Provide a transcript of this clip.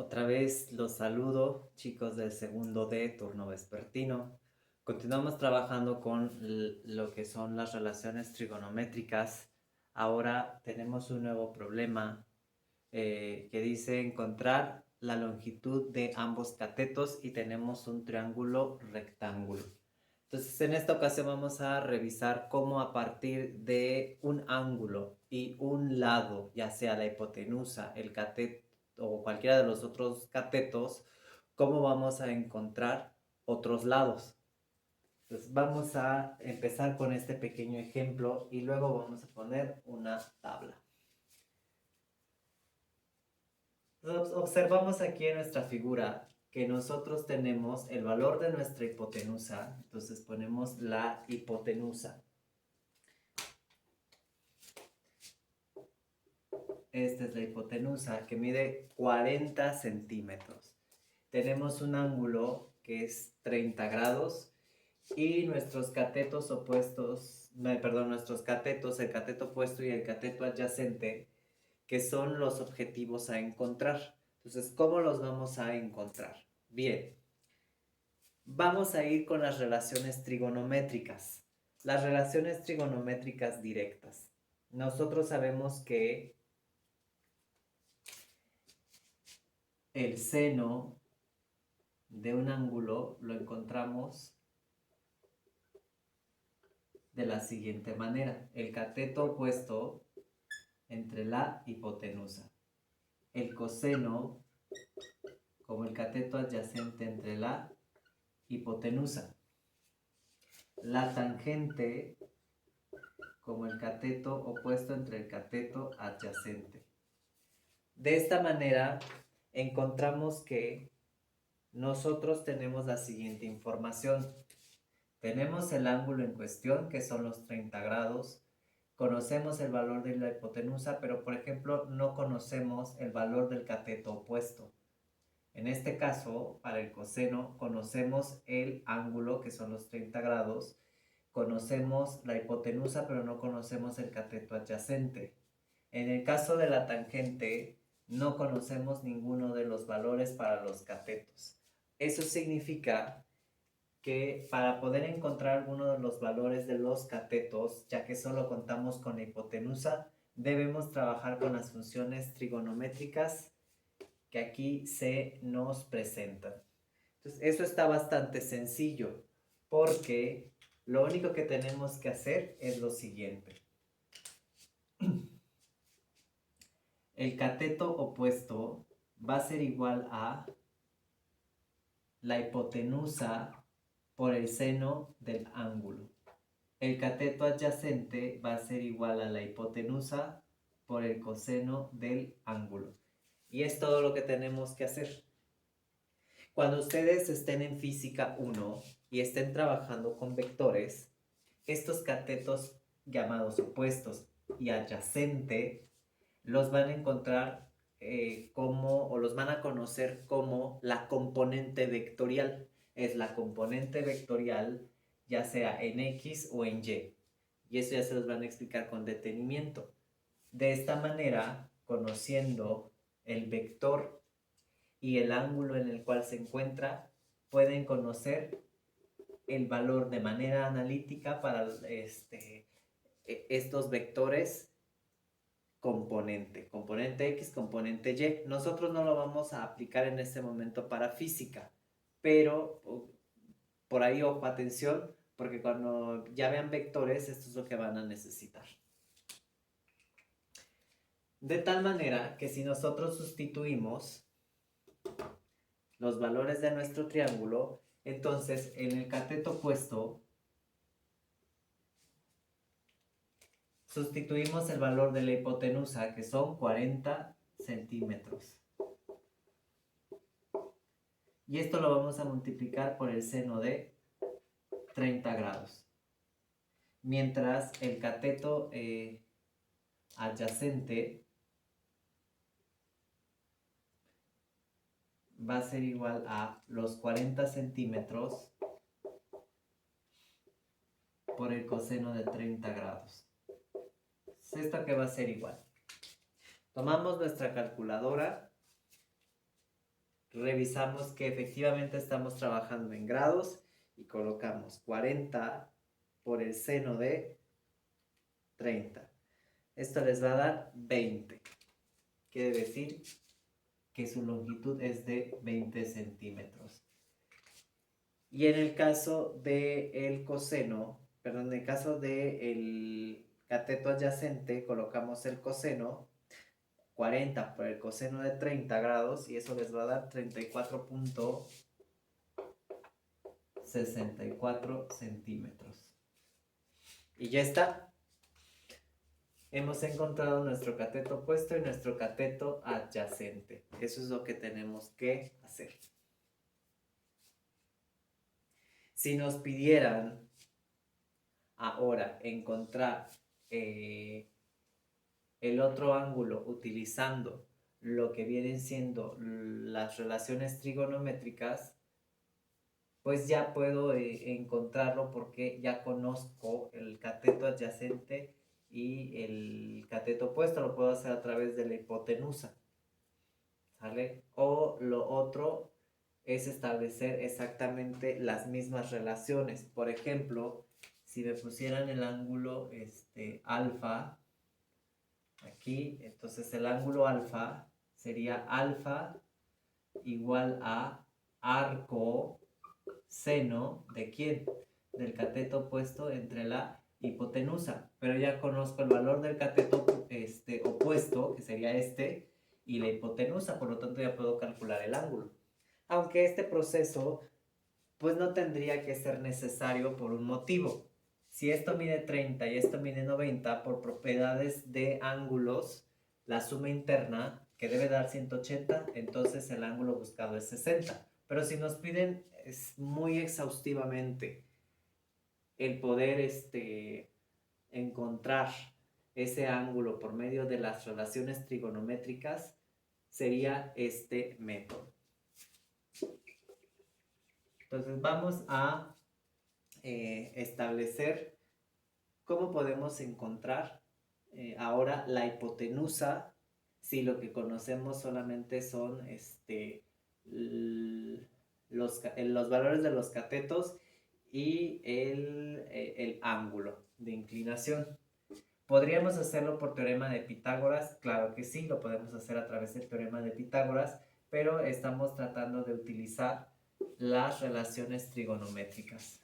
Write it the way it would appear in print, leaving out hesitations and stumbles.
Otra vez los saludo, chicos del segundo D, turno vespertino. Continuamos trabajando con lo que son las relaciones trigonométricas. Ahora tenemos un nuevo problema que dice encontrar la longitud de ambos catetos y tenemos un triángulo rectángulo. Entonces, en esta ocasión vamos a revisar cómo a partir de un ángulo y un lado, ya sea la hipotenusa, el cateto o cualquiera de los otros catetos, cómo vamos a encontrar otros lados. Entonces, vamos a empezar con este pequeño ejemplo y luego vamos a poner una tabla. Observamos aquí en nuestra figura que nosotros tenemos el valor de nuestra hipotenusa, entonces ponemos la hipotenusa. Esta es la hipotenusa que mide 40 centímetros. Tenemos un ángulo que es 30 grados y nuestros catetos opuestos, nuestros catetos, el cateto opuesto y el cateto adyacente, que son los objetivos a encontrar. Entonces, ¿cómo los vamos a encontrar? Bien, vamos a ir con las relaciones trigonométricas. Las relaciones trigonométricas directas. Nosotros sabemos que el seno de un ángulo lo encontramos de la siguiente manera. El cateto opuesto entre la hipotenusa. El coseno como el cateto adyacente entre la hipotenusa. La tangente como el cateto opuesto entre el cateto adyacente. De esta manera encontramos que nosotros tenemos la siguiente información. Tenemos el ángulo en cuestión, que son los 30 grados. Conocemos el valor de la hipotenusa, pero por ejemplo no conocemos el valor del cateto opuesto. En este caso, para el coseno, conocemos el ángulo, que son los 30 grados. Conocemos la hipotenusa, pero no conocemos el cateto adyacente. En el caso de la tangente, no conocemos ninguno de los valores para los catetos. Eso significa que para poder encontrar alguno de los valores de los catetos, ya que solo contamos con la hipotenusa, debemos trabajar con las funciones trigonométricas que aquí se nos presentan. Entonces, eso está bastante sencillo, porque lo único que tenemos que hacer es lo siguiente. El cateto opuesto va a ser igual a la hipotenusa por el seno del ángulo. El cateto adyacente va a ser igual a la hipotenusa por el coseno del ángulo. Y es todo lo que tenemos que hacer. Cuando ustedes estén en física 1 y estén trabajando con vectores, estos catetos llamados opuestos y adyacente los van a encontrar o los van a conocer como la componente vectorial. Es la componente vectorial ya sea en X o en Y. Y eso ya se los van a explicar con detenimiento. De esta manera, conociendo el vector y el ángulo en el cual se encuentra, pueden conocer el valor de manera analítica para estos vectores componente X, componente Y. Nosotros no lo vamos a aplicar en este momento para física, pero por ahí ojo, atención, porque cuando ya vean vectores, esto es lo que van a necesitar. De tal manera que si nosotros sustituimos los valores de nuestro triángulo, entonces en el cateto opuesto sustituimos el valor de la hipotenusa, que son 40 centímetros. Y esto lo vamos a multiplicar por el seno de 30 grados. Mientras el cateto adyacente va a ser igual a los 40 centímetros por el coseno de 30 grados. Es esto que va a ser igual. Tomamos nuestra calculadora revisamos que efectivamente estamos trabajando en grados y colocamos 40 por el seno de 30. Esto les va a dar 20. Quiere decir que su longitud es de 20 centímetros. Y en el caso del coseno, perdón, en el caso del cateto adyacente, colocamos el coseno 40 por el coseno de 30 grados y eso les va a dar 34.64 centímetros. Y ya está. Hemos encontrado nuestro cateto opuesto y nuestro cateto adyacente. Eso es lo que tenemos que hacer. Si nos pidieran ahora encontrar el otro ángulo utilizando lo que vienen siendo las relaciones trigonométricas, pues ya puedo encontrarlo porque ya conozco el cateto adyacente y el cateto opuesto. Lo puedo hacer a través de la hipotenusa, ¿sale? O lo otro es establecer exactamente las mismas relaciones. Por ejemplo, si me pusieran el ángulo alfa aquí, entonces el ángulo alfa sería alfa igual a arco seno ¿de quién? Del cateto opuesto entre la hipotenusa. Pero ya conozco el valor del cateto opuesto, que sería este, y la hipotenusa, por lo tanto ya puedo calcular el ángulo. Aunque este proceso pues no tendría que ser necesario por un motivo. Si esto mide 30 y esto mide 90, por propiedades de ángulos, la suma interna, que debe dar 180, entonces el ángulo buscado es 60. Pero si nos piden muy exhaustivamente el poder encontrar ese ángulo por medio de las relaciones trigonométricas, sería este método. Entonces vamos a establecer cómo podemos encontrar ahora la hipotenusa si lo que conocemos solamente son los valores de los catetos y el ángulo de inclinación. ¿Podríamos hacerlo por teorema de Pitágoras? Claro que sí, lo podemos hacer a través del teorema de Pitágoras, pero estamos tratando de utilizar las relaciones trigonométricas.